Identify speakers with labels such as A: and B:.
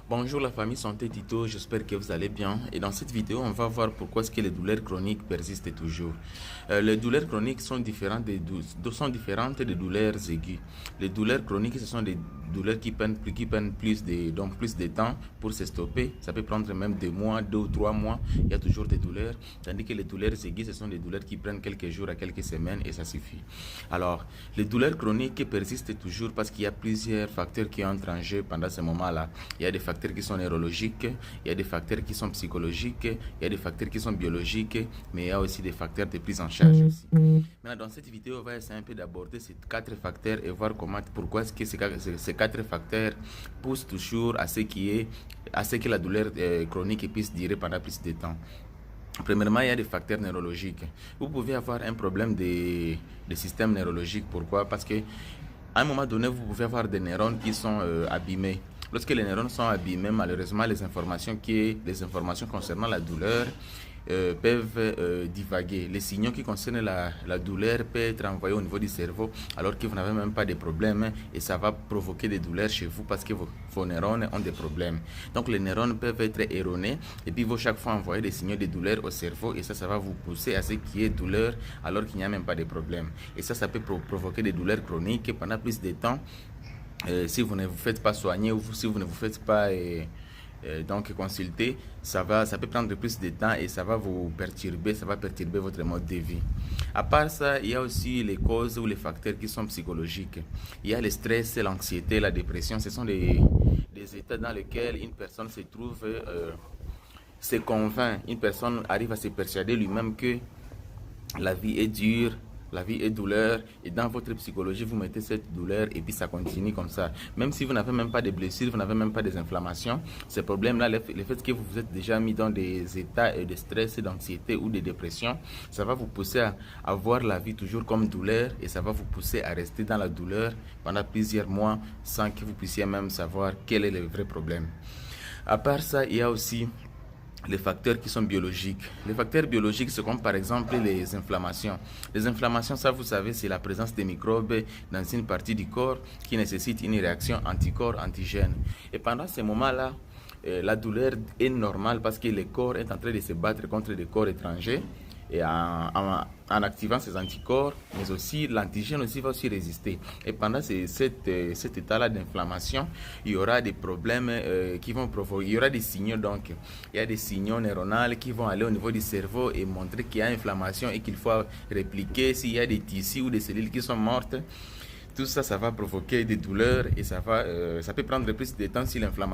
A: Bonjour la famille Santé Tito, j'espère que vous allez bien. Et dans cette vidéo, on va voir pourquoi est-ce que les douleurs chroniques persistent toujours. Les douleurs chroniques sont différentes des douleurs aiguës. Les douleurs chroniques, ce sont des douleurs qui prennent plus de temps pour se stopper. Ça peut prendre même 2 mois, 2 ou 3 mois. Il y a toujours des douleurs. Tandis que les douleurs aiguës, ce sont des douleurs qui prennent quelques jours à quelques semaines et ça suffit. Alors, les douleurs chroniques persistent toujours parce qu'il y a plusieurs facteurs qui entrent en jeu pendant ce moment-là. Il y a des facteurs qui sont neurologiques, il y a des facteurs qui sont psychologiques, il y a des facteurs qui sont biologiques, mais il y a aussi des facteurs de prise en charge aussi. Maintenant, dans cette vidéo, on va essayer un peu d'aborder ces 4 facteurs et voir pourquoi est-ce que ces 4 facteurs poussent toujours à ce que la douleur chronique puisse durer pendant plus de temps. Premièrement, il y a des facteurs neurologiques. Vous pouvez avoir un problème de système neurologique. Pourquoi? Parce que à un moment donné, vous pouvez avoir des neurones qui sont abîmés. Lorsque les neurones sont abîmés, malheureusement, les informations concernant la douleur peuvent divaguer. Les signaux qui concernent la douleur peuvent être envoyés au niveau du cerveau alors que vous n'avez même pas de problème et ça va provoquer des douleurs chez vous parce que vos neurones ont des problèmes. Donc les neurones peuvent être erronés et puis vont chaque fois envoyer des signaux de douleur au cerveau et ça va vous pousser à ce qu'il y ait douleur alors qu'il n'y a même pas de problème. Et ça peut provoquer des douleurs chroniques pendant plus de temps. Si vous ne vous faites pas soigner ou si vous ne vous faites pas donc consulter, ça peut prendre plus de temps et ça va vous perturber, ça va perturber votre mode de vie. À part ça, il y a aussi les causes ou les facteurs qui sont psychologiques. Il y a le stress, l'anxiété, la dépression. Ce sont des états dans lesquels une personne se trouve, se convainc, une personne arrive à se persuader lui-même que la vie est dure, la vie est douleur, et dans votre psychologie, vous mettez cette douleur et puis ça continue comme ça. Même si vous n'avez même pas de blessures, vous n'avez même pas des inflammations, ces problèmes-là, le fait que vous vous êtes déjà mis dans des états de stress, d'anxiété ou de dépression, ça va vous pousser à voir la vie toujours comme douleur et ça va vous pousser à rester dans la douleur pendant plusieurs mois sans que vous puissiez même savoir quel est le vrai problème. À part ça, il y a aussi les facteurs qui sont biologiques. Les facteurs biologiques, c'est comme par exemple les inflammations. Les inflammations, ça vous savez, c'est la présence des microbes dans une partie du corps qui nécessite une réaction anticorps-antigène. Et pendant ces moments-là, la douleur est normale parce que le corps est en train de se battre contre des corps étrangers et en activant ces anticorps, mais aussi l'antigène aussi va aussi résister. Et pendant cet état-là d'inflammation, il y aura des problèmes qui vont provoquer, il y aura des signaux donc, il y a des signaux neuronaux qui vont aller au niveau du cerveau et montrer qu'il y a inflammation et qu'il faut répliquer s'il y a des tissus ou des cellules qui sont mortes. Tout ça, ça va provoquer des douleurs et ça peut prendre plus de temps si l'inflammation